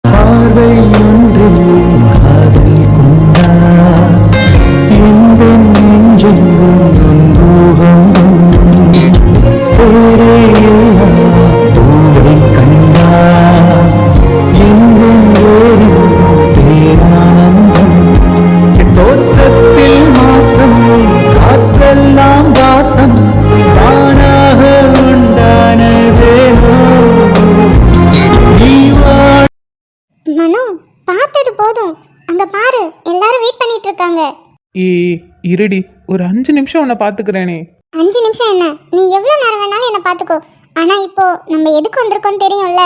பார்வை ஒன்றில் காதல் கொண்டார் எந்த நெஞ்செங்கும் பூகம்பம் பேரே இல்லா பூவை கண்டார் எந்த ஓரெங்கும் பேரானந்தம் தோற்றத்தில் மாற்றம் காற்றெல்லாம் வாசம் தானாக உண்டானதேனோ மனு, பார்த்தது போதும். அங்க பாரு, எல்லாரும் வெயிட் பண்ணிட்டு இருக்காங்க. இருடி, ஒரு 5 நிமிஷம் உன்னை பார்த்துக்கிறேனே. 5 நிமிஷம் என்ன? நீ எவ்வளவு நேரம் வேணாலும் என்ன பார்த்துக்கோ. ஆனா இப்போ நம்ம எதுக்கு வந்திருக்கோம்னு தெரியும்ல?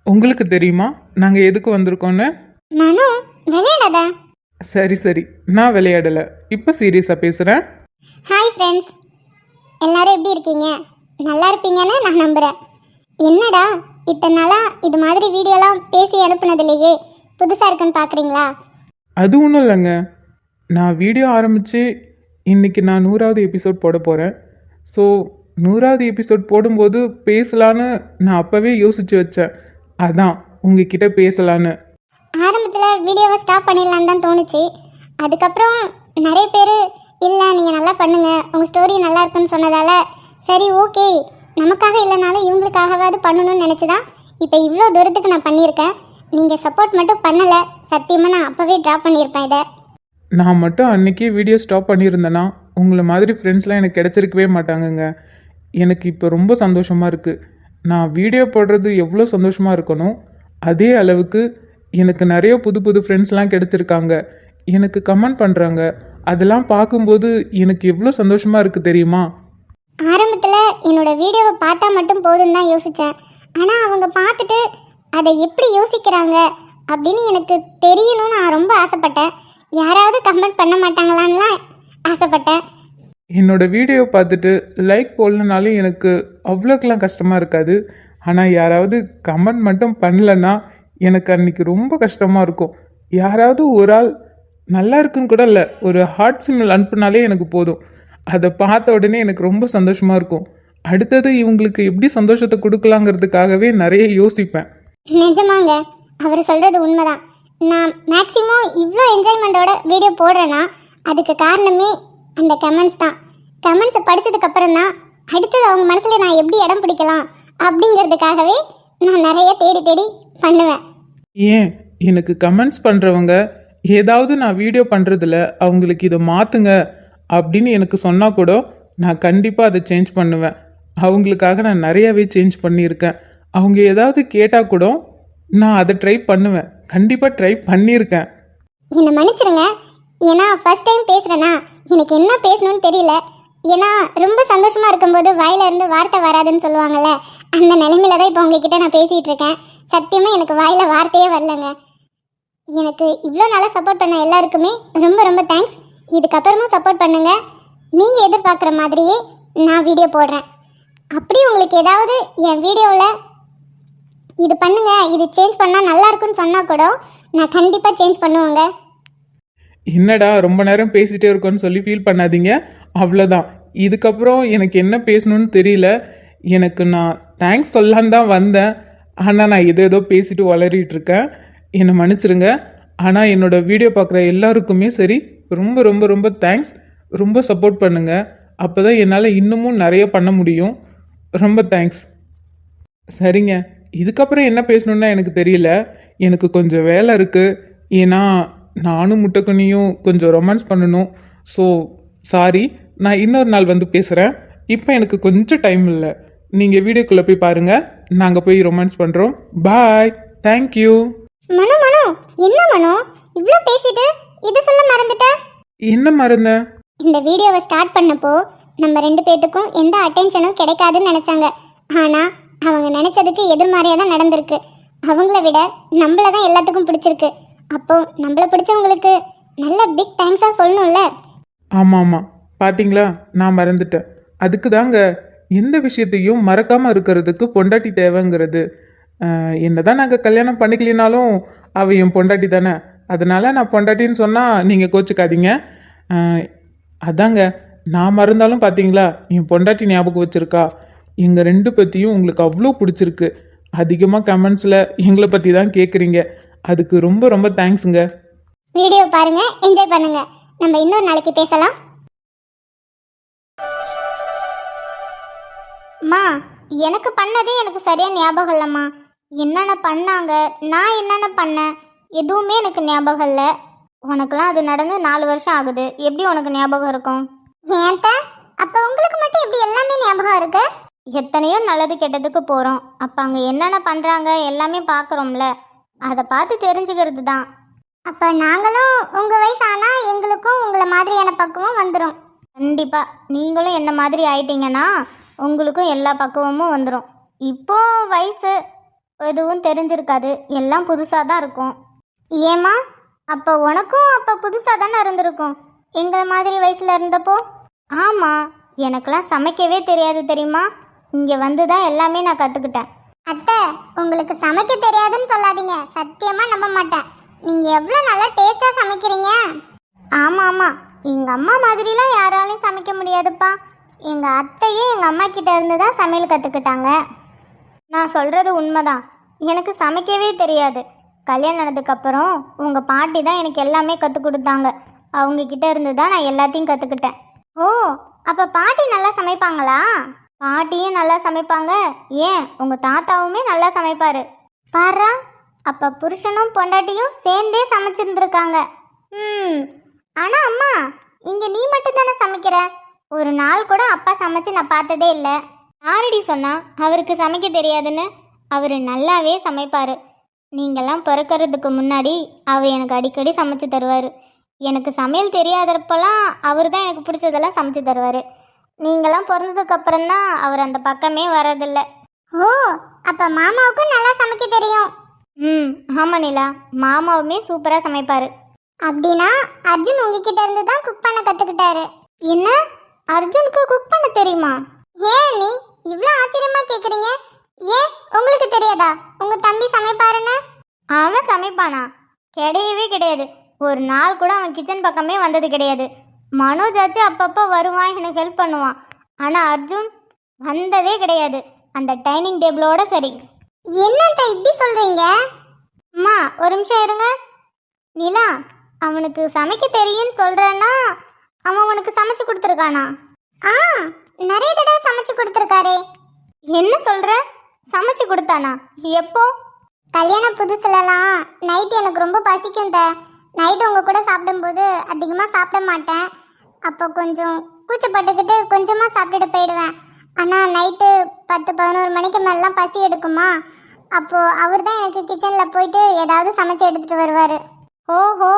உங்களுக்கு தெரியுமா நாங்கள் எதுக்கு வந்திருக்கோன்னு? மனு, விளையாடாத. சரி சரி, நான் விளையாடலை, இப்போ சீரியஸாக பேசுகிறேன். ஹாய் ஃப்ரெண்ட்ஸ், எல்லாரும் எப்படி இருக்கீங்க? நல்லா இருப்பீங்கன்னு நான் நம்புகிறேன். என்னடா இத்தனை நாளாக இது மாதிரி வீடியோலாம் பேசி அனுப்புனதுலேயே புதுசாக இருக்குன்னு பார்க்குறீங்களா? அது ஒன்றும் இல்லைங்க, நான் வீடியோ ஆரம்பித்து இன்றைக்கி நான் 100வது எபிசோட் போட போகிறேன். ஸோ 100வது எபிசோட் போடும்போது பேசலான்னு நான் அப்போவே யோசித்து வச்சேன். அதான் உங்ககிட்ட பேசலான்னு. ஆரம்பத்தில் வீடியோவை ஸ்டாப் பண்ணிடலான்னு தான் தோணுச்சு. அதுக்கப்புறம் நிறைய பேர் இல்லை நீங்கள் நல்லா பண்ணுங்கள், உங்கள் ஸ்டோரி நல்லா இருக்குன்னு சொன்னதால் சரி ஓகே, நமக்காக இல்லைனாலும் இவங்களுக்காகவாது பண்ணணும்னு நினச்சி தான் இப்போ இவ்வளோ தூரத்துக்கு நான் பண்ணியிருக்கேன். நீங்கள் சப்போர்ட் மட்டும் பண்ணலை, சத்தியமாக நான் அப்போவே ட்ராப் பண்ணியிருப்பேன் இதை. நான் மட்டும் அன்றைக்கே வீடியோ ஸ்டாப் பண்ணியிருந்தேன்னா உங்களை மாதிரி ஃப்ரெண்ட்ஸ்லாம் எனக்கு கிடச்சிருக்கவே மாட்டாங்கங்க. எனக்கு இப்போ ரொம்ப சந்தோஷமாக இருக்குது. நான் வீடியோ போடுறது எவ்வளோ சந்தோஷமாக இருக்கணும், அதே அளவுக்கு எனக்கு நிறைய புது புது ஃப்ரெண்ட்ஸ்லாம் கிடச்சிருக்காங்க. எனக்கு கமெண்ட் பண்ணுறாங்க. அதெல்லாம் பார்க்கும்போது எனக்கு எவ்வளோ சந்தோஷமாக இருக்குது தெரியுமா? ஆரம்பத்தில் என்னோட வீடியோவை பார்த்தா மட்டும் போதும் தான் யோசித்தேன். ஆனால் அவங்க பார்த்துட்டு அதை எப்படி யோசிக்கிறாங்க அப்படின்னு எனக்கு தெரியணும்னு நான் ரொம்ப ஆசைப்பட்டேன். யாராவது கமெண்ட் பண்ண மாட்டாங்களான்லாம் ஆசைப்பட்டேன். என்னோட வீடியோ பார்த்துட்டு லைக் போடலனாலும் எனக்கு அவ்வளோக்கெல்லாம் கஷ்டமாக இருக்காது. ஆனால் யாராவது கமெண்ட் மட்டும் பண்ணலன்னா எனக்கு அன்றைக்கி ரொம்ப கஷ்டமாக இருக்கும். யாராவது ஒரு ஆள் நல்லா இருக்குன்னு கூட இல்லை, ஒரு ஹார்ட் சிம்பிள் அனுப்புனாலே எனக்கு போதும். அதை பார்த்த உடனே எனக்கு ரொம்ப சந்தோஷமாக இருக்கும். அடுத்தது இவங்களுக்கு எப்படி சந்தோஷத்தை கொடுக்கலாங்கிறதுக்காகவே நிறைய யோசிப்பேன். நிஜமாங்க, அவர் சொல்கிறது உண்மைதான். நான் மேக்ஸிமம் இவ்வளோ என்ஜாய்மெண்ட்டோட வீடியோ போடுறேன்னா அதுக்கு காரணமே அந்த கமெண்ட்ஸ் தான். கமெண்ட்ஸை படித்ததுக்கப்புறம் தான் அடுத்தது அவங்க மனசில் நான் எப்படி இடம் பிடிக்கலாம் அப்படிங்கிறதுக்காகவே நான் நிறைய தேடி தேடி பண்ணுவேன். ஏன் எனக்கு கமெண்ட்ஸ் பண்ணுறவங்க ஏதாவது நான் வீடியோ பண்ணுறதில்ல அவங்களுக்கு இதை மாற்றுங்க அப்படின்னு எனக்கு சொன்னால் கூட நான் கண்டிப்பாக அதை சேஞ்ச் பண்ணுவேன். அவங்களுக்காக நான் நிறையாவே சேஞ்ச் பண்ணியிருக்கேன். அவங்க ஏதாவது கேட்டால் கூட நான் அதை ட்ரை பண்ணுவேன். கண்டிப்பாக ட்ரை பண்ணியிருக்கேன். என்னை மன்னிச்சிருங்க, ஏன்னா ஃபர்ஸ்ட் டைம் பேசுகிறேன்னா எனக்கு என்ன பேசணும்னு தெரியல. ஏன்னா ரொம்ப சந்தோஷமாக இருக்கும்போது வாயிலிருந்து வார்த்தை வராதுன்னு சொல்லுவாங்கள்ல, அந்த நிலைமையில தான் இப்போ உங்ககிட்ட நான் பேசிகிட்டு இருக்கேன். சத்தியமாக எனக்கு வாயில் வார்த்தையே வரலங்க. எனக்கு இவ்வளோ நாளாக சப்போர்ட் பண்ண எல்லாருக்குமே ரொம்ப ரொம்ப தேங்க்ஸ். இதுக்கப்புறமும் சப்போர்ட் பண்ணுங்க. நீங்கள் எதிர்பார்க்குற மாதிரியே நான் வீடியோ போடுறேன். அப்படி உங்களுக்கு ஏதாவது என் வீடியோவில் இது பண்ணுங்க, இது சேஞ்ச் பண்ணால் நல்லா இருக்குன்னு சொன்னால் கூட நான் கண்டிப்பாக சேஞ்ச் பண்ணுவேங்க. என்னடா ரொம்ப நேரம் பேசிகிட்டே இருக்கோன்னு சொல்லி ஃபீல் பண்ணாதீங்க. அவ்வளோதான். இதுக்கப்புறம் எனக்கு என்ன பேசணும்னு தெரியல. எனக்கு நான் தேங்க்ஸ் சொல்லலான்னு தான் வந்தேன். ஆனால் நான் ஏதோ பேசிட்டு வளரிட்டு இருக்கேன். என்னை மன்னிச்சிருங்க. ஆனால் என்னோடய வீடியோ பார்க்குற எல்லாருக்குமே சரி, ரொம்ப ரொம்ப ரொம்ப தேங்க்ஸ். ரொம்ப சப்போர்ட் பண்ணுங்கள். அப்போ தான் என்னால் இன்னமும் நிறைய பண்ண முடியும். ரொம்ப தேங்க்ஸ். சரிங்க, இதுக்கப்புறம் என்ன பேசணுன்னா எனக்கு தெரியல. எனக்கு கொஞ்சம் வேலை இருக்குது. ஏன்னா நானும் முட்டைக்கனியும் கொஞ்சம் ரொமான்ஸ் பண்ணணும். ஸோ சாரி, நான் இன்னொரு நாள் வந்து பேசுகிறேன். இப்போ எனக்கு கொஞ்சம் டைம் இல்லை. நீங்கள் வீடியோக்குள்ளே போய் பாருங்கள். நாங்கள் போய் ரொமான்ஸ் பண்ணுறோம். பாய். தேங்க்யூ. மனோ மனோ, என்ன மனோ இவ்வளோ பேசிட்டு இது சொல்ல மறந்துட்ட? என்ன மறந்த? இந்த வீடியோவை ஸ்டார்ட் பண்ணப்போ நம்ம 2 பேத்துக்கும் எந்த அட்டென்ஷனும் கிடைக்காதுன்னு நினச்சாங்க. ஆனால் அவங்க நினச்சதுக்கு எதிர்மாறியாக தான் நடந்திருக்கு. அவங்கள விட நம்மள தான் எல்லாத்துக்கும் பிடிச்சிருக்கு. அப்போ நம்மளை பிடிச்சவங்களுக்கு நல்ல பிக் தேங்க்ஸாக சொல்லணும்ல. ஆமாம் ஆமாம், பார்த்தீங்களா, நான் மறந்துட்டேன். அதுக்கு தாங்க எந்த விஷயத்தையும் மறக்காமல் இருக்கிறதுக்கு பொண்டாட்டி தேவைங்கிறது. என்னதான் நாங்கள் கல்யாணம் பண்ணிக்கலினாலும் அவள் என் பொண்டாட்டி தானே. அதனால் நான் பொண்டாட்டின்னு சொன்னால் நீங்கள் கோச்சிக்காதீங்க. அதாங்க, நான் மறந்தாலும் பார்த்தீங்களா என் பொண்டாட்டி ஞாபகம் வச்சுருக்கா. எங்கள் 2 பற்றியும் உங்களுக்கு அவ்வளோ பிடிச்சிருக்கு. அதிகமாக கமெண்ட்ஸில் எங்களை பற்றி தான் கேட்குறீங்க. அதுக்கு ரொம்ப ரொம்ப தேங்க்ஸுங்க. வீடியோ பாருங்க, என்ஜாய் பண்ணுங்க. நம்ம இன்னொரு நாளைக்கு பேசலாம். அம்மா, எனக்கு பண்ணதே எனக்கு சரியா ஞாபகம் இல்லைம்மா. என்னென்ன பண்ணாங்க, நான் என்னென்ன பண்ணேன், எதுவுமே எனக்கு ஞாபகம் இல்லை. உனக்குலாம் அது நடந்து 4 வருஷம் ஆகுது, எப்படி உனக்கு ஞாபகம் இருக்கும்? ஏன்ட்ட அப்போ உங்களுக்கு மட்டும் எப்படி எல்லாமே ஞாபகம் இருக்கு? எத்தனையோ நல்லது கெட்டதுக்கு போகிறோம், அப்போ அங்கே என்னென்ன பண்ணுறாங்க எல்லாமே பார்க்குறோம்ல, அதை பார்த்து தெரிஞ்சுக்கிறது தான். அப்போ நாங்களும் உங்கள் வயசு ஆனால் எங்களுக்கும் உங்களை மாதிரியான பக்குவம் வந்துடும். கண்டிப்பாக நீங்களும் என்ன மாதிரி ஆயிட்டீங்கன்னா உங்களுக்கும் எல்லா பக்குவமும் வந்துடும். இப்போ வயசு எதுவும் தெரிஞ்சிருக்காது, எல்லாம் புதுசாக தான் இருக்கும். ஏம்மா, அப்போ உனக்கும் அப்போ புதுசாக தானே இருந்திருக்கும் எங்களை மாதிரி வயசில் இருந்தப்போ? ஆமாம், எனக்கெல்லாம் சமைக்கவே தெரியாது தெரியுமா. இங்கே வந்து தான் எல்லாமே நான் கற்றுக்கிட்டேன். அத்தை, உங்களுக்கு சமைக்க தெரியாதுன்னு சொல்லாதீங்க, சத்தியமாக நம்ப மாட்டேன். நீங்கள் எவ்வளோ நல்லா டேஸ்ட்டாக சமைக்கிறீங்க. ஆமாம் ஆமாம், எங்கள் அம்மா மாதிரிலாம் யாராலையும் சமைக்க முடியாதுப்பா. எங்கள் அத்தையே எங்கள் அம்மா கிட்ட இருந்து தான் சமையல் கற்றுக்கிட்டாங்க. நான் சொல்கிறது உண்மைதான், எனக்கு சமைக்கவே தெரியாது. கல்யாணம் ஆனதுக்கப்புறம் உங்கள் பாட்டி தான் எனக்கு எல்லாமே கற்றுக் கொடுத்தாங்க. அவங்கக்கிட்ட இருந்து தான் நான் எல்லாத்தையும் கற்றுக்கிட்டேன். ஓ, அப்போ பாட்டி நல்லா சமைப்பாங்களா? பாட்டியும் நல்லா சமைப்பாங்க, ஏன் உங்கள் தாத்தாவுமே நல்லா சமைப்பார். பாரா, அப்போ புருஷனும் பொண்டாட்டியும் சேர்ந்தே சமைச்சிருந்துருக்காங்க. ஆனால் அம்மா, இங்கே நீ மட்டும் தானே சமைக்கிற. ஒரு நாள் கூட அப்பா சமைச்சு நான் பார்த்ததே இல்லை. யாரடி சொன்னா அவருக்கு சமைக்க தெரியாதுன்னு? அவர் நல்லாவே சமைப்பார். நீங்கள்லாம் பிறக்கிறதுக்கு முன்னாடி அவர் எனக்கு அடிக்கடி சமைச்சு தருவார். எனக்கு சமையல் தெரியாதப்பெல்லாம் அவர் தான் எனக்கு பிடிச்சதெல்லாம் சமைச்சு தருவார். நீங்களாம் பிறந்ததுக்கப்புறம் தான் அவர் அந்த பக்கமே வரதில்லை. ஓ, அப்போ மாமாவுக்கும் நல்லா சமைக்க தெரியும். ஆமாம் நிலா, மாமாவுமே சூப்பராக சமைப்பார். அப்படின்னா அர்ஜுன் உங்ககிட்ட இருந்து தான் குக் பண்ண கற்றுக்கிட்டாரு. என்ன, அர்ஜுனுக்கு குக் பண்ண தெரியுமா? ஏன் நீ இவ்வளோ ஆச்சரியமா கேட்குறீங்க? ஏன் உங்களுக்கு தெரியாதா உங்கள் தம்பி சமைப்பாருன்னு? அவன் சமைப்பானா? கிடையவே கிடையாது. ஒரு நாள் கூட அவன் கிச்சன் பக்கமே வந்தது கிடையாது. மனோஜாச்சு அப்பப்போ வருவான், எனக்கு ஹெல்ப் பண்ணுவான். ஆனால் அர்ஜுன் வந்ததே கிடையாது, அந்த டைனிங் டேபிளோட சரி. என்னத்த இப்படி சொல்கிறீங்க? அம்மா ஒரு நிமிஷம் இருங்க. நிலா, அவனுக்கு சமைக்க தெரியும்னு சொல்கிறேன்னா அவன் உனக்கு சமைச்சு கொடுத்துருக்கானா? நிறைய தடவை சமைச்சு கொடுத்துருக்காரே. என்ன சொல்கிற? சமைச்சு கொடுத்தானா? எப்போ? கல்யாண புதுசுலலாம் நைட்டு எனக்கு ரொம்ப பசிக்கும். நைட்டு உங்கள் கூட சாப்பிடும்போது அதிகமாக சாப்பிட மாட்டேன். அப்போ கொஞ்சம் கூச்சப்பட்டுக்கிட்டு கொஞ்சமாக சாப்பிட்டுட்டு போயிடுவேன். ஆனால் நைட்டு 10-11 மணிக்கு மேலாம் பசி எடுக்குமா, அப்போது அவர் தான் எனக்கு கிச்சனில் போயிட்டு ஏதாவது சமைச்சு எடுத்துகிட்டு வருவார். ஓஹோ,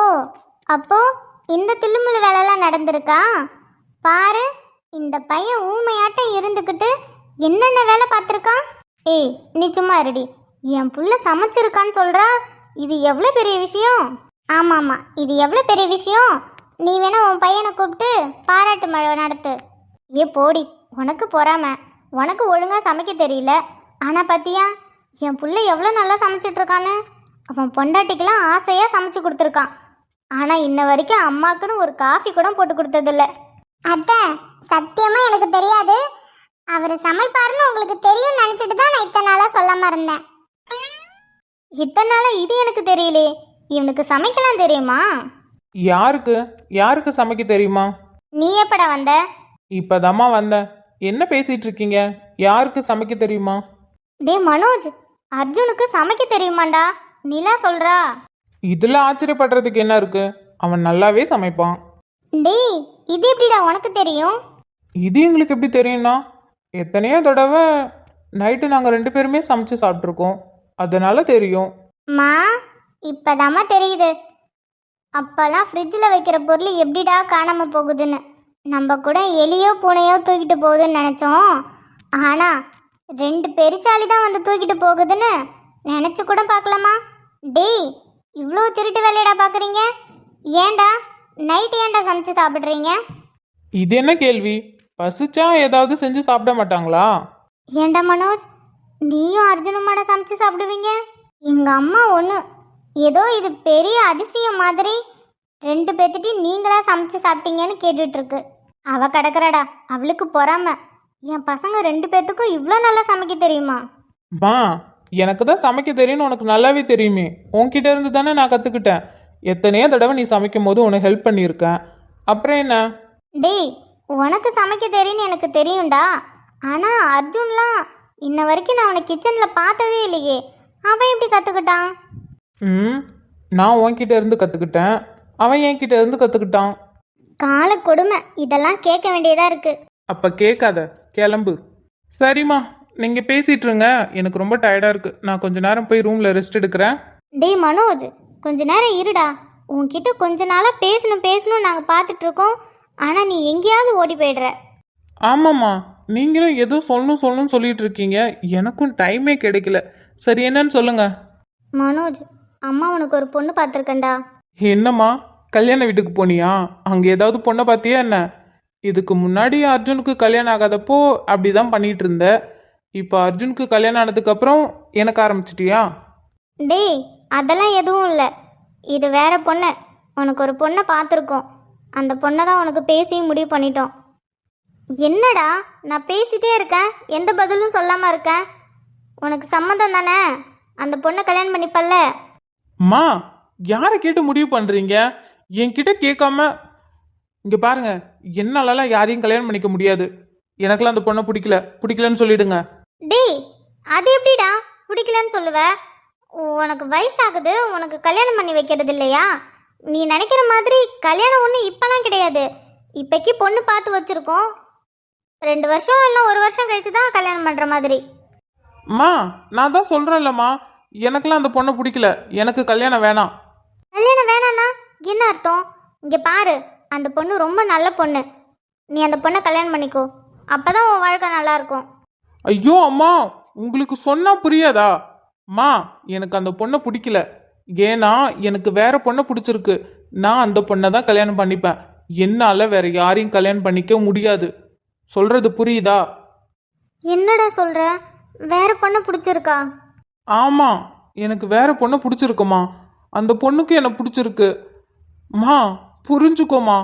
அப்போது இந்த தில்லுமுள்ளு வேலைலாம் நடந்திருக்கா? பாரு, இந்த பையன் ஊமையாட்டம் இருந்துக்கிட்டு என்னென்ன வேலை பார்த்துருக்கான். ஏய், நீ சும்மா இருடி. என் புள்ள சமைச்சிருக்கான்னு சொல்கிறா, இது எவ்வளோ பெரிய விஷயம். ஆமாம்மா, இது எவ்வளோ பெரிய விஷயம். நீ வேணா உன் பையனை கூப்பிட்டு பாராட்டு மழை நடத்து. ஏ போடி, உனக்கு பொறாம. உனக்கு ஒழுங்காக சமைக்க தெரியல, ஆனால் பார்த்தியா என் புள்ள எவ்வளோ நல்லா சமைச்சிட்ருக்கான்னு. அவன் பொண்டாட்டிக்கெல்லாம் ஆசையாக சமைச்சு கொடுத்துருக்கான். ஆனால் இன்ன வரைக்கும் அம்மாக்குன்னு ஒரு காஃபி கூட போட்டு கொடுத்ததில்ல. அத்தை, சத்தியமாக எனக்கு தெரியாது. அவர் சமைப்பாருன்னு உங்களுக்கு தெரியும்னு நினச்சிட்டு தான் நான் இத்தனை நாளாக சொல்லாமல் இருந்தேன். இத்தனை நாளாக இது எனக்கு தெரியலே. இவனுக்கு சமைக்கலாம் தெரியுமா? யாருக்கு சமைக்க தெரியுமா? நீ எப்படா வந்த? இப்போதாம்மா வந்தேன். என்ன பேசிட்டு இருக்கீங்க? யாருக்கு சமைக்க தெரியுமா? டே மனோஜ், அர்ஜுனுக்கு சமைக்க தெரியுமாண்டா, நிலா சொல்றா. இதில் ஆச்சரியப்படுறதுக்கு என்ன இருக்கு? அவன் நல்லாவே சமைப்பான். டேய், இது எப்படிடா உனக்கு தெரியும்? இது எங்களுக்கு எப்படி தெரியும்னா, எத்தனையோ தடவை நைட்டு நாங்கள் 2 பேருமே சமைச்சு சாப்பிட்ருக்கோம், அதனால தெரியும். மா, இப்போதாம்மா தெரியுது. அப்போல்லாம் ஃப்ரிட்ஜில் வைக்கிற பொருள் எப்படிடா காணாமல் போகுதுன்னு. நம்ம கூட எலியோ பூனையோ தூக்கிட்டு போகுதுன்னு நினச்சோம். ஆனால் 2 பெருச்சாளி தான் வந்து தூக்கிட்டு போகுதுன்னு நினச்சி கூட பார்க்கலாமா? டேய், இவ்வளோ திருட்டு வேலையடா பார்க்குறீங்க? ஏன்டா நைட்டு ஏன்டா சமைச்சு சாப்பிட்றீங்க? இது என்ன கேள்வி? பசிச்சா ஏதாவது செஞ்சு சாப்பிட மாட்டாங்களா? ஏன்டா மனோஜ், நீயும் அர்ஜுனுமாட சமைச்சு சாப்பிடுவீங்க? எங்கள் அம்மா ஒன்று ஏதோ இது பெரிய அதிசயம் மாதிரி 2 பேர்த்திட்டையும் நீங்களா சமைச்சு சாப்பிட்டீங்கன்னு கேட்டுட்ருக்கு. அவள் கிடக்குறாடா, அவளுக்கு பொறாம. என் பசங்க 2 பேர்த்துக்கும் இவ்வளோ நல்லா சமைக்க தெரியுமா? மா, எனக்கு தான் சமைக்க தெரியும்னு உனக்கு நல்லாவே தெரியுமே. உன்கிட்ட இருந்து தானே நான் கற்றுக்கிட்டேன். எத்தனையோ தடவை நீ சமைக்கும் போது உனக்கு ஹெல்ப் பண்ணியிருக்கேன். அப்புறம் என்ன? டேய், உனக்கு சமைக்க தெரியும்னு எனக்கு தெரியும்டா. ஆனால் அர்ஜுன்லாம் இன்ன வரைக்கும் நான் அவனை கிச்சனில் பார்த்ததே இல்லையே. அவன் எப்படி கற்றுக்கிட்டான்? நான் உன்கிட்ட இருந்து கற்றுக்கிட்டேன், அவன் என்கிட்ட இருந்து கற்றுக்கிட்டான். கால கொடுமை, இதெல்லாம் கேட்க வேண்டியதாக இருக்கு. அப்போ கேட்காத, கிளம்பு. சரிம்மா, நீங்கள் பேசிகிட்டு இருங்க. எனக்கு ரொம்ப டயர்டாக இருக்குது. நான் கொஞ்ச நேரம் போய் ரூமில் ரெஸ்ட் எடுக்கிறேன். டேய் மனோஜ், கொஞ்ச நேரம் இருடா. உன்கிட்ட கொஞ்ச நாளாக பேசணும் நாங்கள் பார்த்துட்ருக்கோம். ஆனால் நீ எங்கேயாவது ஓடி போயிடுற. ஆமாம்மா, நீங்களும் ஏதோ சொல்லணும்னு சொல்லிட்டு இருக்கீங்க. எனக்கும் டைமே கிடைக்கல. சரி, என்னன்னு சொல்லுங்க. மனோஜ், அம்மா உனக்கு ஒரு பொண்ணு பார்த்துருக்கேன்டா. என்னம்மா, கல்யாண வீட்டுக்கு போனியா? அங்கே ஏதாவது பொண்ணை பார்த்தியா என்ன? இதுக்கு முன்னாடி அர்ஜுனுக்கு கல்யாணம் ஆகாதப்போ அப்படி தான் பண்ணிட்டு இருந்த. இப்போ அர்ஜுனுக்கு கல்யாணம் ஆனதுக்கப்புறம் எனக்கு ஆரம்பிச்சிட்டியா? டேய், அதெல்லாம் எதுவும் இல்லை. இது வேற பொண்ணு. உனக்கு ஒரு பொண்ணை பார்த்துருக்கோம். அந்த பொண்ணை தான் உனக்கு பேசி முடிவு பண்ணிட்டோம். என்னடா, நான் பேசிட்டே இருக்கேன், எந்த பதிலும் சொல்லாமல் இருக்கேன். உனக்கு சம்மதம் தானே? அந்த பொண்ணை கல்யாணம் பண்ணிப்பல்ல? அம்மா, யாரை கேட்டு முடிவு பண்ணுறீங்க? என்கிட்ட கேட்காம. இங்கே பாருங்க, என்னாலலாம் யாரையும் கல்யாணம் பண்ணிக்க முடியாது. எனக்கெல்லாம் அந்த பொண்ணை பிடிக்கலன்னு சொல்லிடுங்க. டேய், அது எப்படிடா பிடிக்கலன்னு சொல்லுவ? உனக்கு வயசாகுது, உனக்கு கல்யாணம் பண்ணி வைக்கிறது இல்லையா? நீ நினைக்கிற மாதிரி கல்யாணம் ஒன்றும் இப்போலாம் கிடையாது. இப்போக்கி பொண்ணு பார்த்து வச்சுருக்கோம். 2 வருஷம் இல்லை 1 வருஷம் கழிச்சு தான் கல்யாணம் பண்ணுற மாதிரி. அம்மா, நான் தான் சொல்கிறேன்லம்மா, எனக்கெல்லாம் அந்த பொண்ணை பிடிக்கல. எனக்கு கல்யாணம் வேணாம். கல்யாணம் வேணாண்ணா என்ன அர்த்தம்? இங்கே பாரு, அந்த பொண்ணு ரொம்ப நல்ல பொண்ணு. நீ அந்த பொண்ணை கல்யாணம் பண்ணிக்கோ. அப்போ தான் உன் வாழ்க்கை நல்லாயிருக்கும். ஐயோ அம்மா, உங்களுக்கு சொன்னா புரியாதா? அம்மா, எனக்கு அந்த பொண்ணை பிடிக்கல. ஏன்னா எனக்கு வேற பொண்ணை பிடிச்சிருக்கு. நான் அந்த பொண்ணை தான் கல்யாணம் பண்ணிப்பேன். என்னால் வேற யாரையும் கல்யாணம் பண்ணிக்க முடியாது. சொல்றது புரியுதா? என்னடா சொல்கிற? வேற பொண்ணை பிடிச்சிருக்கா? ஆமாம், எனக்கு வேற பொண்ணை பிடிச்சிருக்குமா. அந்த பொண்ணுக்கு என்னை பிடிச்சிருக்கு. அம்மா, புரிஞ்சுக்கோமா.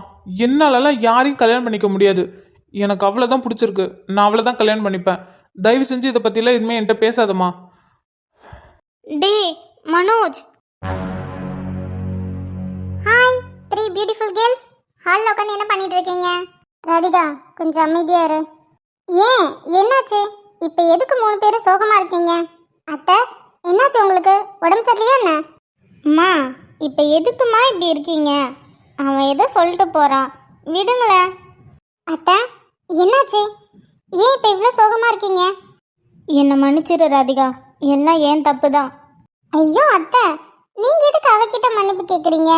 என்னாலலாம் யாரையும் கல்யாணம் பண்ணிக்க முடியாது. எனக்கு அவ்வளோதான் பிடிச்சிருக்கு. நான் அவ்வளோதான் கல்யாணம் பண்ணிப்பேன். தயவு செஞ்சு இதை பற்றிலாம் இனிமேல் என்கிட்ட பேசாதம்மா. டேய் மனோஜ். Hi 3 beautiful girls. ஹாலில் உட்காந்து என்ன பண்ணிட்டு இருக்கீங்க? ராதிகா, கொஞ்சம் அமைதியா இரு. ஏன், என்னாச்சு? இப்போ எதுக்கு 3 பேரும் சோகமாக இருக்கீங்க? அத்தை, என்னாச்சு உங்களுக்கு? உடம்பு சரியில்லையா என்ன? அம்மா, இப்போ எதுக்குமா இப்படி இருக்கீங்க? அவன் ஏதோ சொல்லிட்டு போகிறான், விடுங்களேன். அத்தை, என்னாச்சு? ஏன் இப்போ இவ்வளோ சோகமாக இருக்கீங்க? என்னை மன்னிச்சிரு ராதிகா, எல்லாம் ஏன் தப்பு தான். ஐயோ அத்தை, நீங்கள் எதுக்கு அவகிட்ட மன்னிப்பு கேட்குறீங்க?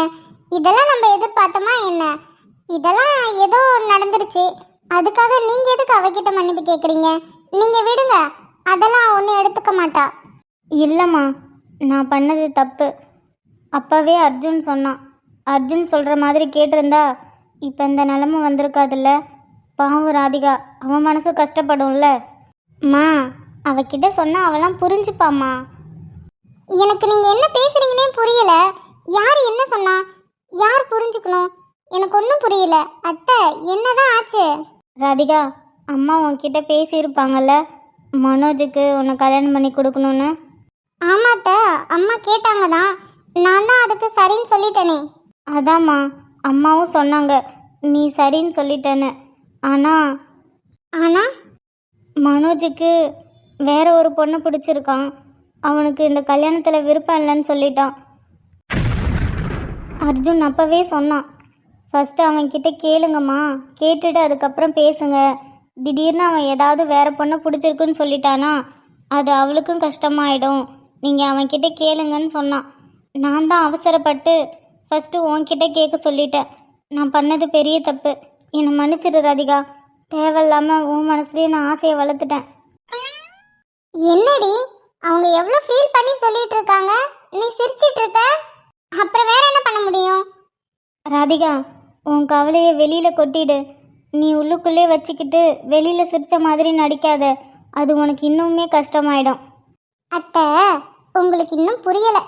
இதெல்லாம் நம்ம எதிர்பார்த்தோமா என்ன? இதெல்லாம் ஏதோ நடந்துருச்சு. அதுக்காக நீங்கள் எதுக்கு அவகிட்ட மன்னிப்பு கேட்குறீங்க? நீங்கள் விடுங்க, அதெல்லாம் ஒன்றும் எடுத்துக்க மாட்டா. இல்லைம்மா, நான் பண்ணது தப்பு. அப்போவே அர்ஜுன் சொன்னான். அர்ஜுன் சொல்கிற மாதிரி கேட்டிருந்தா இப்போ இந்த நிலமை வந்திருக்காதுல்ல. பாவம் ராதிகா, அவன் மனசு கஷ்டப்படும்ல. அம்மா, அவகிட்ட சொன்னா அவெல்லாம் புரிஞ்சுப்பாம்மா. எனக்கு நீங்கள் என்ன பேசுறீங்கன்னே புரியல. யார் என்ன சொன்னா? யார் புரிஞ்சுக்கணும்? எனக்கு ஒன்றும் புரியல. அத்தை, என்னதான் ஆச்சு? ராதிகா, அம்மா உன்கிட்ட பேசியிருப்பாங்கல்ல, மனோஜுக்கு உன்னை கல்யாணம் பண்ணி கொடுக்கணும்னு. ஆமாத்த, அம்மா கேட்டாங்க தான். நான் தான் அதுக்கு சரின்னு சொல்லிட்டேனே. அதாம்மா, அம்மாவும் சொன்னாங்க நீ சரின்னு சொல்லிட்டேன்னு. ஆனால் மனோஜுக்கு வேற ஒரு பொண்ணை பிடிச்சிருக்கான். அவனுக்கு இந்த கல்யாணத்தில் விருப்பம் இல்லைன்னு சொல்லிட்டான். அர்ஜுன் அப்போவே சொன்னான், ஃபஸ்ட்டு அவன்கிட்ட கேளுங்கம்மா, கேட்டுட்டு அதுக்கப்புறம் பேசுங்க. திடீர்னு அவன் ஏதாவது வேற பொண்ணை பிடிச்சிருக்குன்னு சொல்லிட்டானா அது அவளுக்கும் கஷ்டமாயிடும். நீங்கள் அவன்கிட்ட கேளுங்கன்னு சொன்னான். நான் தான் அவசரப்பட்டு ஃபஸ்ட்டு உன்கிட்ட கேட்க சொல்லிட்டேன். நான் பண்ணது பெரிய தப்பு. என்னை மன்னிச்சிடு ராதிகா. தேவையில்லாமல் உன் மனசுலேயே நான் ஆசையை வளர்த்துட்டேன். என்னடி, அவங்க எவ்வளோ ஃபீல் பண்ணி சொல்லிட்டு இருக்காங்க, நீ சிரிச்சிட்டு இருக்க. அப்புறம் வேற என்ன பண்ண முடியும்? ராதிகா, உன் கவலையை வெளியில் கொட்டிடு. நீ உள்ளுக்குள்ளே வச்சுக்கிட்டு வெளியில் சிரிச்ச மாதிரி நடிக்காத. அது உனக்கு இன்னுமே கஷ்டமாயிடும். அத்தை, உங்களுக்கு இன்னும் புரியலை.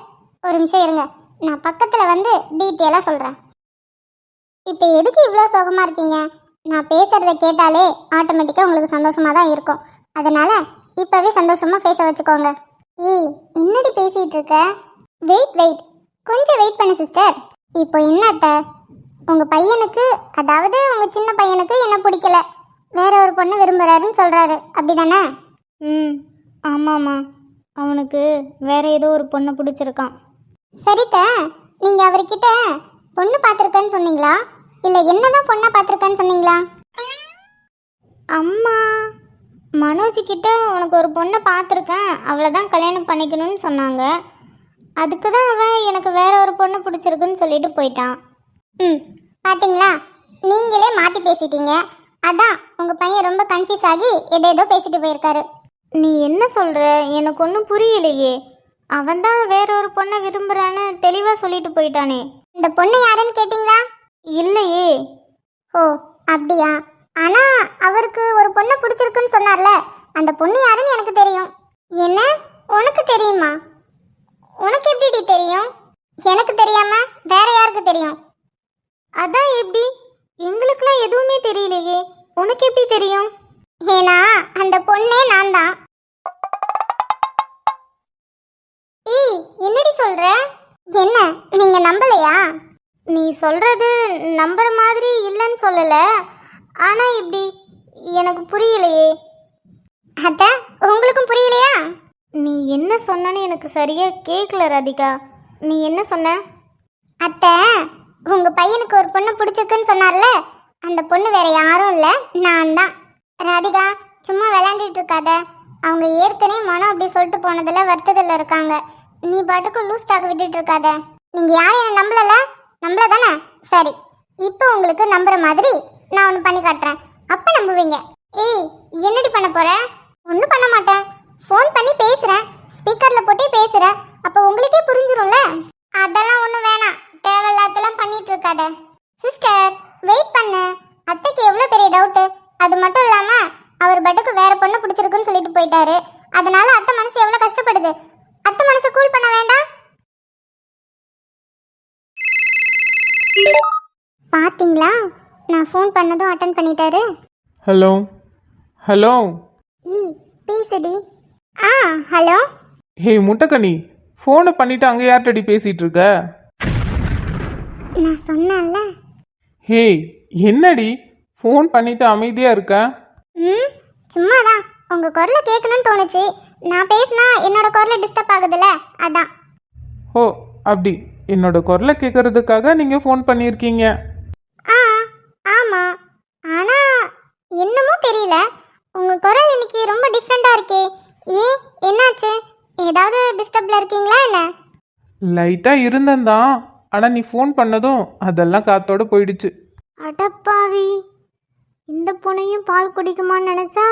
ஒரு நிமிஷம் இருங்க, நான் பக்கத்தில் வந்து டீட்டெயிலாக சொல்கிறேன். இப்போ எதுக்கு இவ்வளோ சோகமாக இருக்கீங்க? நான் பேசுகிறத கேட்டாலே ஆட்டோமேட்டிக்காக உங்களுக்கு சந்தோஷமாக தான் இருக்கும். அதனால் இப்போவே சந்தோஷமாக பேச வச்சுக்கோங்க. ஏய் என்னடி பேசிட்டு இருக்க? வெயிட் கொஞ்சம் வெயிட் பண்ணு சிஸ்டர். இப்போ என்ன அத்தை? உங்க பையனுக்கு, அதாவது உங்க சின்ன பையனுக்கு என்ன பிடிக்கல, வேற ஒரு பொண்ணு விரும்புறாருன்னு சொல்றாரு, அப்படிதானே? ஆமாம்மா, அவனுக்கு வேற ஏதோ ஒரு பொண்ணை பிடிச்சிருக்கான். சரித்த, நீங்க அவர்கிட்ட பொண்ணு பார்த்துருக்கேன்னு சொன்னீங்களா, இல்ல என்னதான் பொண்ணா பார்த்துருக்கேன்னு சொன்னீங்களா? அம்மா, மனோஜ் கிட்ட உனக்கு ஒரு பொண்ணை பார்த்துருக்கேன், அவளை தான் கல்யாணம் பண்ணிக்கணும்னு சொன்னாங்க. அதுக்கு தான் அவன் எனக்கு வேற ஒரு பொண்ணை பிடிச்சிருக்குன்னு சொல்லிட்டு போயிட்டான். பாத்தீங்களா, நீங்களே மாத்தி பேசிட்டீங்க. அதான் உங்க பையன் ரொம்ப கன்ஃபியூஸ் ஆகி ஏதேதோ பேசிட்டு போயிருக்காரு. நீ என்ன சொல்ற? எனக்கு ஒன்றும் புரியலையே. அவன் தான் வேற ஒரு பொண்ணை விரும்புறான்னு தெளிவாக சொல்லிட்டு போயிட்டானே. இந்த பொண்ணு யாருன்னு கேட்டிங்களா? இல்லையே. ஓ அப்படியா? ஆனா அவருக்கு ஒரு பொண்ணை பிடிச்சிருக்குன்னு சொன்னார்ல, அந்த பொண்ணு யாருன்னு எனக்கு தெரியும். என்ன, உனக்கு தெரியுமா? உனக்கு எப்படி தெரியும்? எனக்கு தெரியாம வேற யாருக்கு தெரியும்? அதான் எப்படி? எங்களுக்குலாம் எதுவுமே தெரியலையே, உனக்கு எப்படி தெரியும்? ஏன்னா அந்த பொண்ணே நான் தான். ஏய் என்னடி சொல்ற? என்ன நீங்க நம்பலையா? நீ சொல்றது நம்புற மாதிரி இல்லைன்னு சொல்லலை, ஆனால் இப்படி எனக்கு புரியலையே. அத்த உங்களுக்கும் புரியலையா? நீ என்ன சொன்னன்னு எனக்கு சரியாக கேட்கல ராதிகா. நீ என்ன சொன்ன? அத்தை, உங்க பையனுக்கு ஒரு பொண்ணு பிடிச்சிருக்குன்னு சொன்னார்ல, அந்த பொண்ணு வேற யாரும் இல்லை, நான் தான். ராதிகா சும்மா விளையாண்டுட்டு இருக்காத. அவங்க ஏற்கனவே மனம் அப்படி சொல்லிட்டு போனதில் வருத்தத்தில் இருக்காங்க. நீ பாட்டுக்கு லூஸ் டாக் விட்டுட்டு இருக்காத. நீங்க யாரும் என்ன நம்பல தானே? சரி, இப்போ உங்களுக்கு நம்புற மாதிரி நான் ஒன்று பண்ணி காட்டுறேன், அப்ப நம்புவீங்க. ஏய் என்னடி பண்ண போற? ஒன்றும் பண்ண மாட்டேன். ஃபோன் பண்ணி பேசுறேன், ஸ்பீக்கர்ல போட்டே பேசுறேன், அப்போ உங்களுக்கே புரிஞ்சிரும்ல. அதெல்லாம் ஒன்றும் வேணாம், தேவையில்லாதெல்லாம் பண்ணிட்டு இருக்காத. சிஸ்டர் வெயிட் பண்ணு, அத்தைக்கு எவ்வளோ பெரிய டவுட்டு. அது மட்டும் இல்லாம அவர் பட்டுக்கு வேற பொண்ணு பிடிச்சிருக்குன்னு சொல்லிட்டு போயிட்டாரு. அதனால அத்தை மனசு எவ்வளோ கஷ்டப்படுது. அத்தை மனசை கூல் பண்ண வேண்டாம். பாத்தீங்களா, நான் ஃபோன் பண்ணதும் அட்டன் பண்ணிட்டாரு. Hello hello. பேசுடி. ஹலோ. ஹே முட்டைக்கண்ணி, ஃபோனை பண்ணிட்டு அங்கே யார்கிட்டடி பேசிட்டு இருக்க? நான் சொன்னேன்ல. ஹே என்னடி ஃபோன் பண்ணிட்டு அமைதியாக இருக்க? சும்மாதான் உங்க குரலை கேட்கணும்னு தோணுச்சு. நான் பேசினா என்னோட குரலை டிஸ்டர்ப் ஆகுதுல்ல, அதான். ஓ அப்படி, என்னோட குரலை கேட்கறதுக்காக நீங்கள் ஃபோன் பண்ணியிருக்கீங்க. ஆமா, ஆனா என்னமோ தெரியல, உங்க குரல் இன்னைக்கு ரொம்ப டிஃப்ரெண்டா இருக்கே. ஏன், என்னாச்சு? ஏதாவது டிஸ்டர்ப்ல இருக்கீங்களா என்ன? லைட்டாக இருந்தேன்தான், ஆனால் நீ ஃபோன் பண்ணதும் அதெல்லாம் காத்தோட போயிடுச்சு. அடப்பாவி, இந்த பொண்ணையும் பால் குடிக்குமான்னு நினைச்சா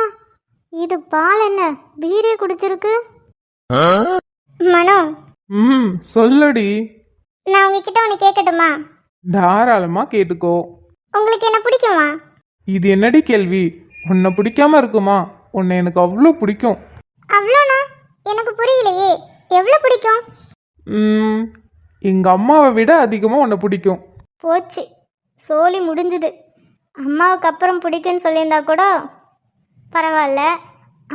இது பால் என்ன பீரே குடிச்சிருக்கு. மனோ, சொல்லடி. நான் உங்ககிட்ட ஒன்று கேட்கட்டுமா? தாராளமாக கேட்டுக்கோ. உங்களுக்கு என்ன பிடிக்குமா? இது என்னடி கேள்வி? உன்னை பிடிக்காம இருக்குமா? உன்னை எனக்கு அவ்வளோ பிடிக்கும். அவ்வளோனா? எனக்கு புரியலையே, எவ்வளோ பிடிக்கும்? எங்கள் அம்மாவை விட அதிகமாக உன்னை பிடிக்கும். போச்சு, சோலி முடிஞ்சுது. அம்மாவுக்கு அப்புறம் பிடிக்குன்னு சொல்லியிருந்தா கூட பரவாயில்ல,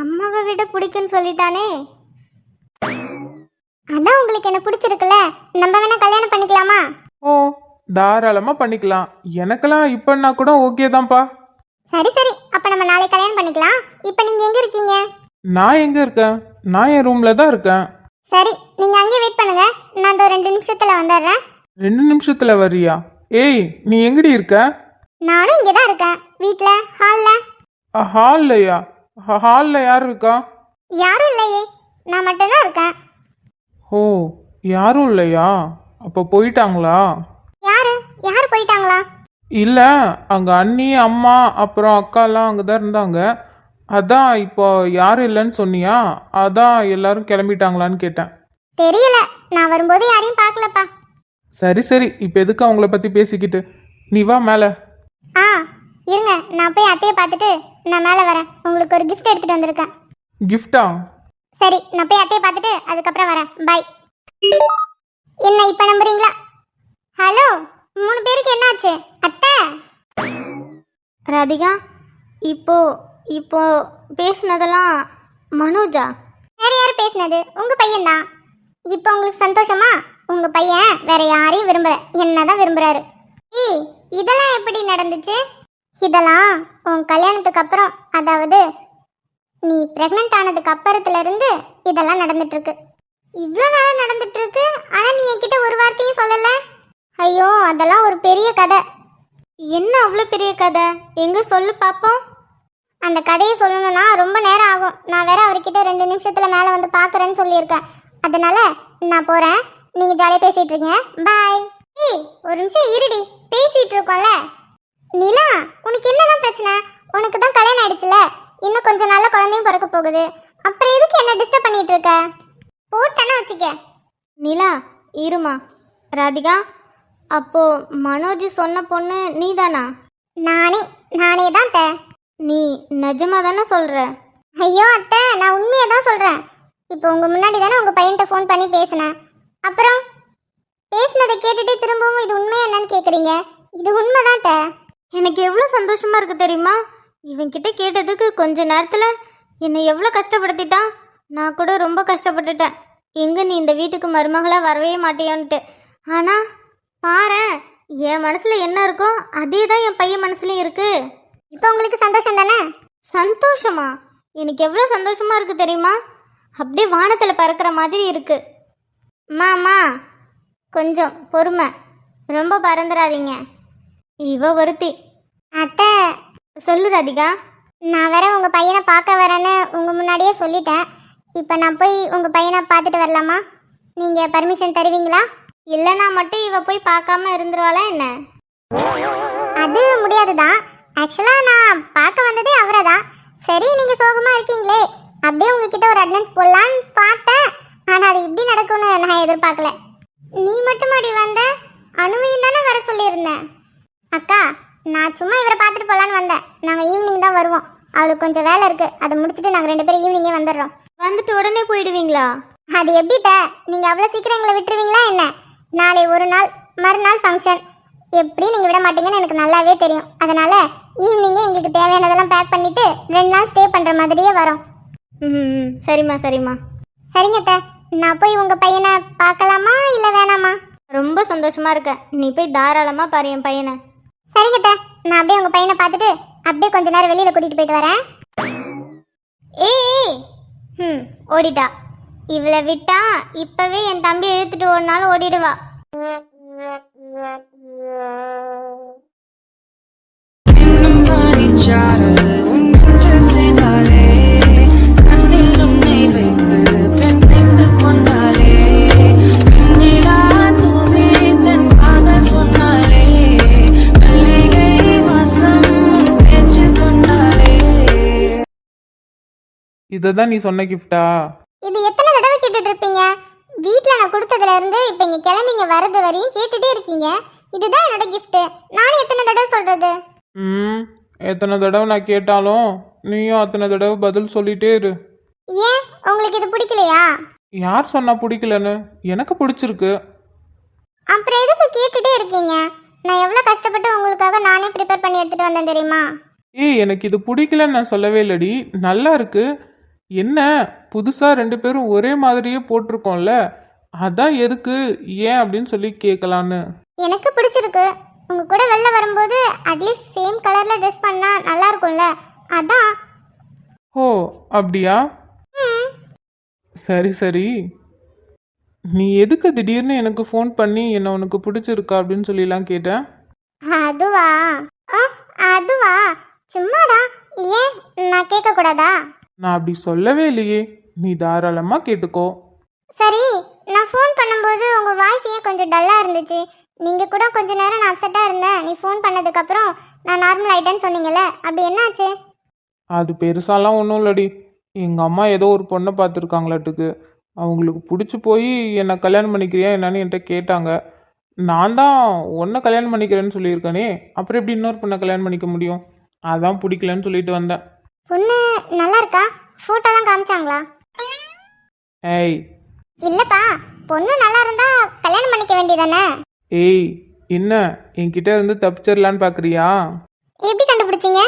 அம்மாவை விட பிடிக்குன்னு சொல்லிட்டானே. அதான் உங்களுக்கு என்ன பிடிச்சிருக்குல்ல, நம்ம வேணா கல்யாணம் பண்ணிக்கலாமா? ஓ தாராளமாக பண்ணிக்கலாம். எனக்கெல்லாம் இப்போன்னா கூட ஓகே தான்ப்பா. சரி சரி, அப்ப நம்ம நாளை கல்யாணம் பண்ணிக்கலாம். இப்போ நீங்க எங்க இருக்கீங்க? நான் எங்கே இருக்கேன்? நான் என் ரூமில் தான் இருக்கேன். சரி, நீங்க அங்கேயே வெயிட் பண்ணுங்க, நான் இந்த 2 நிமிஷத்துல வந்துடுறேன். 2 நிமிஷத்தில் வர்றியா? ஏய் நீ எங்கடி இருக்க? நானும் இங்கே தான் இருக்கேன், வீட்டில், ஹாலில். ஹால்லையா? ஹாலில் யார் இருக்கா? யாரும் இல்லையே, நான் மட்டும்தான் இருக்கேன். ஓ யாரும் இல்லையா? அப்போ போயிட்டாங்களா? யார் போயிட்டாங்களா? இல்லை, அங்கே அண்ணி அம்மா அப்புறம் அக்காலாம் அங்கே தான் இருந்தாங்க. அதான் இப்போ யாரும் இல்லைன்னு சொன்னியா, அதான் எல்லாரும் கிளம்பிட்டாங்களான்னு கேட்டேன். தெரியல, நான் வரும்போது யாரையும் பார்க்கலப்பா. சரி சரி, இப்போ எதுக்கு அவங்கள பற்றி பேசிக்கிட்டு, நீ வா மேலே. இருங்க, நான் போய் அத்தையை பார்த்துட்டு நான் மேலே வரேன். உங்களுக்கு ஒரு gift எடுத்துட்டு வந்திருக்கேன். கிஃப்டா? சரி, நான் போய் அத்தையை பார்த்துட்டு அதுக்கப்புறம் வரேன். பை. என்ன இப்போ நம்புறீங்களா? ஹலோ, 3 பேருக்கு என்னாச்சு? அத்தை. ராதிகா, இப்போ பேசுனதெல்லாம் மனோஜா? வேற யார் பேசினது? உங்க பையன் தான். இப்போ உங்களுக்கு சந்தோஷமா? உங்க பையன் வேற யாரையும் விரும்பல, என்னதான் விரும்புறாரு. ஏய், இதெல்லாம் எப்படி நடந்துச்சு? இதெல்லாம் உன் கல்யாணத்துக்கு அப்புறம், அதாவது நீ பிரெக்னென்ட் ஆனதுக்கு அப்புறத்துல இருந்து இதெல்லாம் நடந்துட்டு இருக்கு. இவ்வளோ நாளா நடந்துட்டு இருக்கு, ஆனா நீ என்கிட்ட ஒரு வார்த்தையும் சொல்லல. ஐயோ, அதெல்லாம் ஒரு பெரிய கதை. என்ன அவ்வளோ பெரிய கதை? எங்க சொல்லு பாப்போம். அந்த கதையை சொல்லணும்னா ரொம்ப நேரம் ஆகும். நான் வேற அவர்கிட்ட 2 நிமிஷத்துல மேல வந்து பாக்குறேன்னு சொல்லியிருக்கேன். அதனால நான் போறேன். நீங்க ஜாலியா பேசிட்டு இருக்கீங்க. பாய். ஏய், ஒரு நிமிஷம் இருடி, பேசிட்டு இருக்கோம்ல. நிலா, உனக்கு என்னதான் பிரச்சனை? உனக்கு தான் கல்யாணம் ஆயிடுச்சுல, இன்னும் கொஞ்சம் நாள்ல குழந்தையும் பிறக்க போகுது. அப்புறம் எதுக்கு என்ன டிஸ்டர்ப் பண்ணிட்டு இருக்க? போட்டேன்னு வச்சுக்க. நிலா இருமா. ராதிகா, அப்போ மனோஜ் சொன்ன பொண்ணு நீதானா? நானே தான் அத்தை. நீ நிஜமா தானே சொல்ற? ஐயோ அத்தை, நான் உண்மையை தான் சொல்றேன். இப்போ உங்க முன்னாடி தானே உங்க பையன்கிட்ட ஃபோன் பண்ணி பேசினேன். அப்புறம் பேசினதை கேட்டுட்டு திரும்பவும் இது உண்மையா என்னன்னு கேக்குறீங்க? இது உண்மைதான் அத்தை. எனக்கு எவ்வளோ சந்தோஷமா இருக்கு தெரியுமா? இவன்கிட்ட கேட்டதுக்கு கொஞ்ச நேரத்தில் என்னை எவ்வளோ கஷ்டப்படுத்திட்டான். நான் கூட ரொம்ப கஷ்டப்பட்டுட்டேன். எங்கே நீ இந்த வீட்டுக்கு மருமகளாக வரவே மாட்டியோன்ட்டு. ஆனால் பாரேன், என் மனசில் என்ன இருக்கோ அதே தான் என் பையன் மனசுலையும் இருக்கு. இப்போ உங்களுக்கு சந்தோஷம் தானே? சந்தோஷமா? எனக்கு எவ்வளோ சந்தோஷமா இருக்கு தெரியுமா? அப்படியே வானத்தில் பறக்கிற மாதிரி இருக்கு. மாமா கொஞ்சம் பொறுமை, ரொம்ப பறந்துடாதீங்க. இவ ஒருத்தி. அத்தை, சொல்லு ராதிகா. நான் வேற உங்க பையனை பார்க்க வரேன்னு உங்க முன்னாடியே சொல்லிட்டேன். இப்போ நான் போய் உங்க பையனை பார்த்துட்டு வரலாமா? நீங்க பர்மிஷன் தருவீங்களா? இல்லைனா மட்டும் இவ போய் பார்க்காம இருந்துருவாளா என்ன? அது முடியாதுதான். ஆக்சுவலா நான் பார்க்க வந்ததே அவரை தான். சரி, நீங்க சோகமா இருக்கீங்களே, அப்படியே உங்ககிட்ட ஒரு அட்னன்ஸ் போடலான்னு பார்த்தேன். ஆனா அது இப்படி நடக்கும்னு நான் எதிர்பார்க்கல. நீ மட்டுமாடி வந்த? அனுவையும் தானே வர சொல்லியிருந்தேன். அக்கா, நான் சும்மா இவரை பார்த்துட்டு போகலான்னு வந்தேன். நாங்கள் ஈவினிங் தான் வருவோம். அவளுக்கு கொஞ்சம் வேலை இருக்கு, அதை முடிச்சுட்டு நாங்கள் 2 பேரும் ஈவினிங்கே வந்துடுறோம். வந்துட்டு உடனே போயிடுவீங்களா? அது எப்படிட்ட? நீங்கள் அவ்வளோ சீக்கிரம் எங்களை விட்டுருவீங்களா என்ன? நாளை ஒரு நாள், மறுநாள் ஃபங்க்ஷன். எப்படி நீங்கள் விட மாட்டீங்கன்னு எனக்கு நல்லாவே தெரியும். அதனால ஈவினிங்கே எங்களுக்கு தேவையானதெல்லாம் பேக் பண்ணிட்டு 2 நாள் ஸ்டே பண்ணுற மாதிரியே வரோம். ம், சரிம்மா சரிம்மா. சரிங்க அத்தை, நான் போய் உங்கள் பையனை பார்க்கலாமா இல்லை வேணாமா? ரொம்ப சந்தோஷமா இருக்க. நீ போய் தாராளமாக பாரு என் பையனை. சரிங்க அத்தை, நான் அப்படியே உங்கள் பையனை பார்த்துட்டு அப்படியே கொஞ்ச நேரம் வெளியில் கூட்டிகிட்டு போயிட்டு வரேன். ஏய், ஓடிட்டா. இவளை விட்டா இப்பவே என் தம்பி இழுத்துட்டு ஓடினாலும் ஓடிடுவா. இதை தான் நீ சொன்ன கிஃப்டா? இது எத்தனை தடவை கேட்டுட்டு இருப்பீங்க? வீட்டில் நான் கொடுத்ததுல இருந்து இப்போ இங்கே கிளம்பிங்க வரது வரையும் கேட்டுட்டே இருக்கீங்க. இதுதான் என்னோட கிஃப்ட். நானும் எத்தனை தடவை சொல்றது? எத்தனை தடவை நான் கேட்டாலும் நீயும் அத்தனை தடவை பதில் சொல்லிட்டே இரு. ஏன் உங்களுக்கு இது பிடிக்கலையா? யார் சொன்னா பிடிக்கலன்னு? எனக்கு பிடிச்சிருக்கு. அப்புறம் எதுக்கு கேட்டுட்டே இருக்கீங்க? நான் எவ்வளோ கஷ்டப்பட்டு உங்களுக்காக நானே ப்ரிப்பேர் பண்ணி எடுத்துட்டு வந்தேன் தெரியுமா? எனக்கு இது பிடிக்கலன்னு நான் சொல்லவே இல்லடி, நல்லா இருக்கு. என்ன புதுசா 2 பேரும் ஒரே மாதிரியே போட்டிருக்கோம்ல, அதான் எதுக்கு ஏன் அப்படின்னு சொல்லி கேட்கலான்னு. எனக்கு பிடிச்சிருக்கு. உங்க கூட வெளில வரும்போது அட்லீஸ்ட் சேம் கலர்ல ட்ரெஸ் பண்ணா நல்லா இருக்கும்ல, அதான். ஓ அப்படியா? சரி சரி. நீ எதுக்கு திடீர்னு எனக்கு ஃபோன் பண்ணி என்ன உனக்கு பிடிச்சிருக்கா அப்படின்னு சொல்லிலாம் கேட்டேன்? அதுவா? அதுவா? சும்மாதான். ஏன் நான் கேட்க கூடாதா? நான் அப்படி சொல்லவே இல்லையே, நீ தாராளமா கேட்டுக்கோ. சரி, நான் ஃபோன் பண்ணும்போது உங்க வாய்ஸ் ஏன் கொஞ்சம் டல்லா இருந்துச்சு? நீங்க கூட கொஞ்ச நேரம் நான் அப்செட்டா இருந்தேன். நீ ஃபோன் பண்ணதுக்கு அப்புறம் நான் நார்மல் ஆயிட்டேன்னு சொன்னீங்கல்ல, அப்படி என்னாச்சு? அது பெருசாலாம் ஒன்றும் இல்லடி. எங்கள் அம்மா ஏதோ ஒரு பொண்ணை பார்த்துருக்காங்களாட்டுக்கு. அவங்களுக்கு பிடிச்சி போய் என்னை கல்யாணம் பண்ணிக்கிறியா என்னன்னு என்கிட்ட கேட்டாங்க. நான் தான் உன்னை கல்யாணம் பண்ணிக்கிறேன்னு சொல்லியிருக்கேனே, அப்புறம் எப்படி இன்னொரு பொண்ணை கல்யாணம் பண்ணிக்க முடியும்? அதான் பிடிக்கலன்னு சொல்லிட்டு வந்தேன். பொண்ணு நல்லா இருக்கா? ஃபோட்டோலாம் காமிச்சாங்களா? ஏய் இல்லப்பா, பொண்ணு நல்லா இருந்தா கல்யாணம் பண்ணிக்க வேண்டியதானே? ஏய், என்ன என்கிட்ட இருந்து தப்பிச்சிடலான்னு பார்க்குறியா? எப்படி கண்டுபிடிச்சீங்க?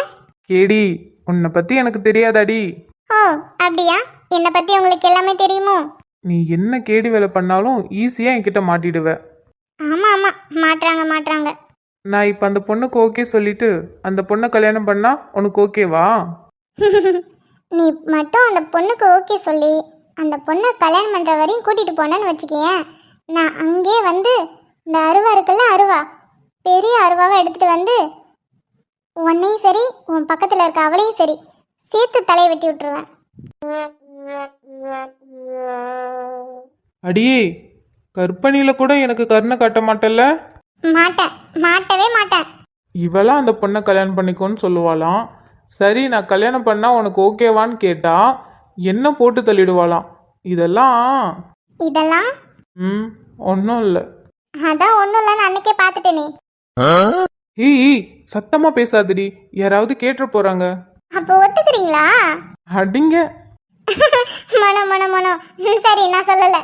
கேடி, உன்னை பற்றி எனக்கு தெரியாதாடி? ஓ அப்படியா? என்னை பற்றி உங்களுக்கு எல்லாமே தெரியுமோ? நீ என்ன கேடி வேலை பண்ணாலும் ஈஸியாக என்கிட்ட மாட்டிடுவ. ஆமாம் ஆமாம், மாட்டுறாங்க. நான் இப்போ அந்த பொண்ணுக்கு ஓகே சொல்லிட்டு அந்த பொண்ணை கல்யாணம் பண்ணா உனக்கு ஓகேவா? நீ மட்டும் அந்த பொண்ணுக்கு ஓகே சொல்லி அந்த பொண்ணை கல்யாணம் பண்ணுற வரையும் கூட்டிகிட்டு போனேன்னு வச்சுக்கேன், நான் அங்கே வந்து இந்த அருவா இருக்குல்ல, அருவா, பெரிய அருவாவை எடுத்துகிட்டு வந்து உன்னையும் சரி உன் பக்கத்தில் இருக்க அவளையும் சரி சேர்த்து தலையை வெட்டி விட்டுருவேன். அடியே, கற்பனையில் கூட எனக்கு கருணை காட்ட மாட்டல்ல? மாட்டவே மாட்டேன். இவெல்லாம் அந்த பொண்ணை கல்யாணம் பண்ணிக்கோன்னு சொல்லுவாளாம். சரி, நான் கல்யாணம் பண்ணா உனக்கு ஓகேவான்னு கேட்டா என்ன போட்டு தள்ளிடுவாளாம். இதெல்லாம் ஒன்றும் இல்லை. அதான் ஒன்றும் இல்லைன்னு அன்னைக்கே பார்த்துட்டேனே. ஏய், சத்தமா பேசாதடி, யாராவது கேட்டு போறாங்க. அப்போ ஒத்துக்கிறீங்களா? அடிங்க. மனம் சரி, நான் சொல்லலை.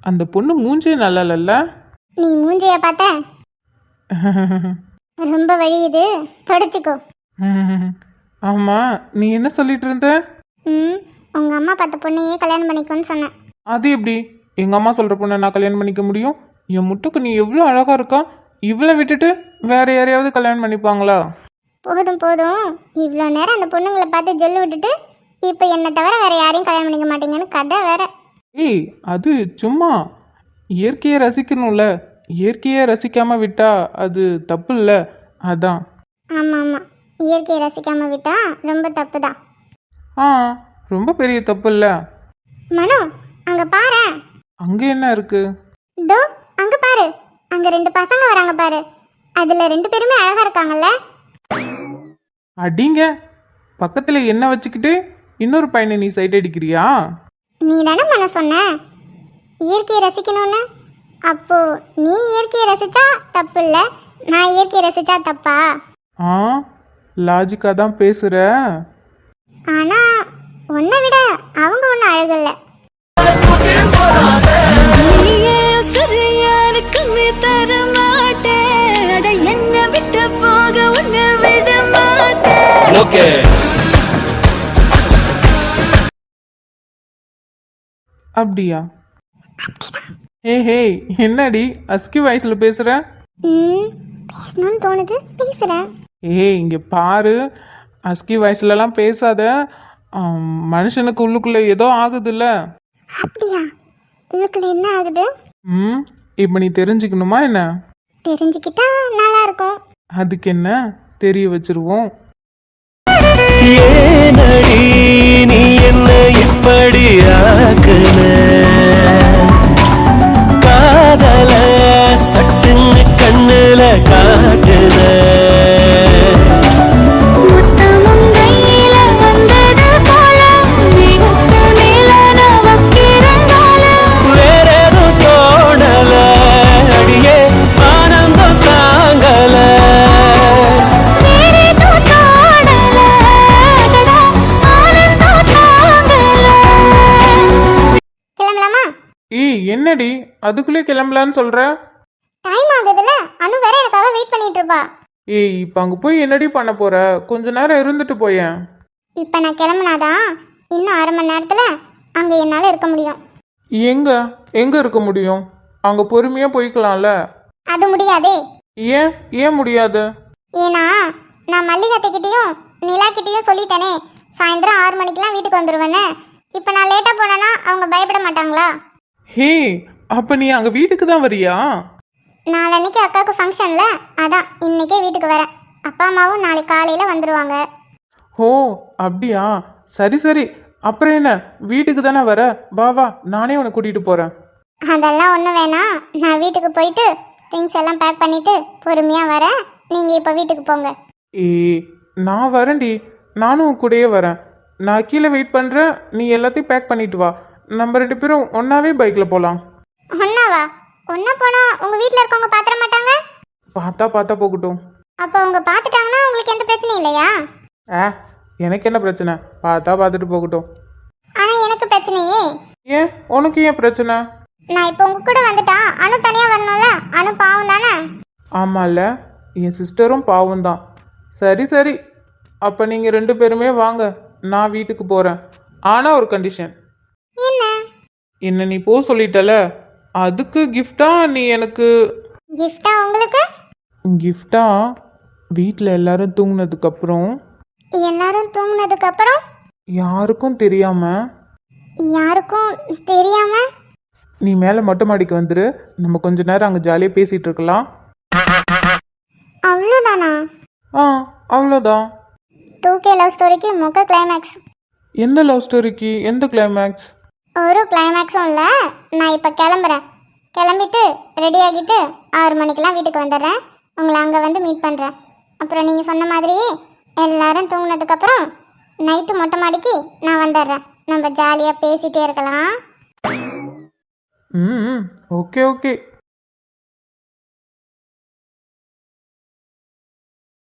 அந்த பொண்ணு மூஞ்சே நல்லா இல்லல்ல? நீ மூஞ்சிய பார்த்த ரொம்ப வழியுது, தொடச்சிக்கோ. ஆமா, நீ என்ன சொல்லிட்டு இருந்த? உங்க அம்மா பார்த்த பொண்ணையே கல்யாணம் பண்ணிக்கோன்னு சொன்னேன். அது எப்படி எங்க அம்மா சொல்ற பொண்ணை நான் கல்யாணம் பண்ணிக்க முடியும்? என் முட்டுக்கு நீ எவ்வளோ அழகா இருக்கா, இவ்வளோ விட்டுட்டு வேற யாரையாவது கல்யாணம் பண்ணிப்பாங்களா? போதும், இவ்வளோ நேரம் அந்த பொண்ணுங்களை பார்த்து ஜொல்லு விட்டுட்டு இப்போ என்னை தவிர வேற யாரையும் கல்யாணம் பண்ணிக்க மாட்டீங்கன்னு கதை வேற. ஏய், அது சும்மா இயற்கையை ரசிக்கணும்ல, இயற்கையை ரசிக்காம விட்டா அது தப்பு இல்லை, அதான். ஆமாம், இயற்கையை ரசிக்காம விட்டா ரொம்ப தப்பு தான். ரொம்ப பெரிய தப்பு இல்லை. மனோ, அங்க பாரு. அங்க என்ன இருக்கு? தோ அங்க பாரு, அங்க 2 பசங்க வராங்க பாரு. அதுல 2 பேருமே அழகா இருக்காங்கல்ல? அடிங்க, பக்கத்துல என்ன வச்சுக்கிட்டு இன்னொரு பையனை நீ சைட் அடிக்கிறியா? நீ தானே மன சொன்ன இயற்கையை ரசிக்கணும்னு. அப்போ நீ இயற்கையை ரசிச்சா தப்பு இல்லை, நான் இயற்கையை ரசிச்சா தப்பா? லாஜிக்கா தான் பேசுற. ஆனா உன்னை விட அவங்க ஒன்றும் அழகில்ல. அப்படியா? ஹே, என்னடி அஸ்கி வாய்ஸ்ல பேசுற? பேசணும்னு தோணுது, பேசுறேன். இங்க பாரு, அஸ்கி வாய்ஸ்லலாம் பேசாத. மனுஷனுக்கு உள்ளுக்குள்ள ஏதோ ஆகுதுல்ல. அப்படியா? உள்ளுக்குள்ள என்ன ஆகுது? இப்ப நீ தெரிஞ்சுக்கணுமா என்ன? தெரிஞ்சுக்கிட்டா நல்லா இருக்கும். அதுக்கு என்ன, தெரிய வச்சிருவோம். ஏனடி நீ என்ன இப்படி ஆக்குன, காதல சட்டுன்னு கண்ணுல காட்டுன, வேற எதுவும் தோணல, அடியே ஆனந்தம் தாங்கல. கிளம்பலாமா? என்னடி அதுக்குள்ளே கிளம்பலான்னு சொல்ற? டைம் ஆகுதுல, அனு வேற எனக்காக வெயிட் பண்ணிட்டு இருப்பா. இப்ப அங்க போய் என்னடி பண்ண போற? கொஞ்ச நேரம் இருந்துட்டு போயேன். இப்ப நான் கிளம்புனாதான் இன்னும் 1/2 மணி நேரத்துல அங்க என்னால இருக்க முடியும். எங்க இருக்க முடியும்? அங்க பொறுமையா போய்க்கலாம்ல. அது முடியாதே. ஏன் முடியாது? ஏன்னா நான் மல்லிகாத்தைக்கிட்டையும் நிலா கிட்டையும் சொல்லிட்டேனே, சாயந்தரம் 6 மணிக்கெல்லாம் வீட்டுக்கு வந்துருவேன்னு. இப்போ நான் லேட்டாக போனேன்னா அவங்க பயப்பட மாட்டாங்களா? அப்ப நீ அங்க வீட்டுக்கு தான் வரியா? நாளன்னைக்கு அக்காவுக்கு ஃபங்க்ஷன்ல, அதான் இன்னைக்கே வீட்டுக்கு வரேன். அப்பா அம்மாவும் நாளைக்கு காலையில் வந்துடுவாங்க. அப்படியா? சரி, அப்புறம் என்ன, வீட்டுக்கு தானே வர, வா நானே உன்னை கூட்டிட்டு போறேன். அதெல்லாம் ஒன்றும் வேணாம், நான் வீட்டுக்கு போயிட்டு திங்ஸ் எல்லாம் பேக் பண்ணிட்டு பொறுமையாக வரேன். நீங்கள் இப்போ வீட்டுக்கு போங்க. நான் வரேன்டி, நானும் கூடயே வரேன். நான் கீழே வெயிட் பண்ணுறேன், நீ எல்லாத்தையும் பேக் பண்ணிட்டு வா. நம்ம 2 பேரும் ஒன்றாவே பைக்கில் போகலாம். ஒன்னாவா? ஒன்னா போனா உங்க வீட்ல இருக்கவங்க பாத்திர மாட்டாங்க? பார்த்தா போகட்டும். அப்போ அவங்க பார்த்துட்டாங்கன்னா உங்களுக்கு எந்த பிரச்சனையும் இல்லையா? எனக்கு என்ன பிரச்சனை? பார்த்துட்டு போகட்டும். ஆனா எனக்கு பிரச்சனையே. ஏன் உனக்கு ஏன் பிரச்சனை? நான் இப்போ உங்க கூட வந்துட்டா அனு தனியா வரணும்ல. அனு பாவம் தானே? ஆமாம்ல, என் சிஸ்டரும் பாவம் தான். சரி அப்போ நீங்கள் 2 பேருமே வாங்க, நான் வீட்டுக்கு போகிறேன். ஆனால் ஒரு கண்டிஷன். என்ன நீ போ சொல்லிட்டல, அதுக்கு கிஃப்டா நீ எனக்கு கிஃப்டா உங்களுக்கு? கிஃப்டா வீட்டில் எல்லாரும் தூங்குனதுக்கப்புறம் எல்லாரும் தூங்குனதுக்கு அப்புறம் யாருக்கும் தெரியாம நீ மேலே மொட்டை மாடிக்கு வந்துரு. நம்ம கொஞ்ச நேரம் அங்கே ஜாலியாக பேசிகிட்டு இருக்கலாம். அவ்வளோதானா? அவ்வளோதான். 2K லவ் ஸ்டோரிக்கு மொக்க கிளைமேக்ஸ். எந்த லவ் ஸ்டோரிக்கு எந்த கிளைமேக்ஸ்? ஒரு கிளைமேக்ஸும் இல்லை. நான் இப்போ கிளம்புறேன். கிளம்பிட்டு ரெடி ஆகிட்டு 6 மணிக்கெலாம் வீட்டுக்கு வந்துடுறேன். உங்களை அங்கே வந்து மீட் பண்ணுறேன். அப்புறம் நீங்கள் சொன்ன மாதிரியே எல்லாரும் தூங்கினதுக்கப்புறம் நைட்டு மொட்டை மாடிக்கு நான் வந்துடுறேன். நம்ம ஜாலியாக பேசிகிட்டே இருக்கலாம். ஓகே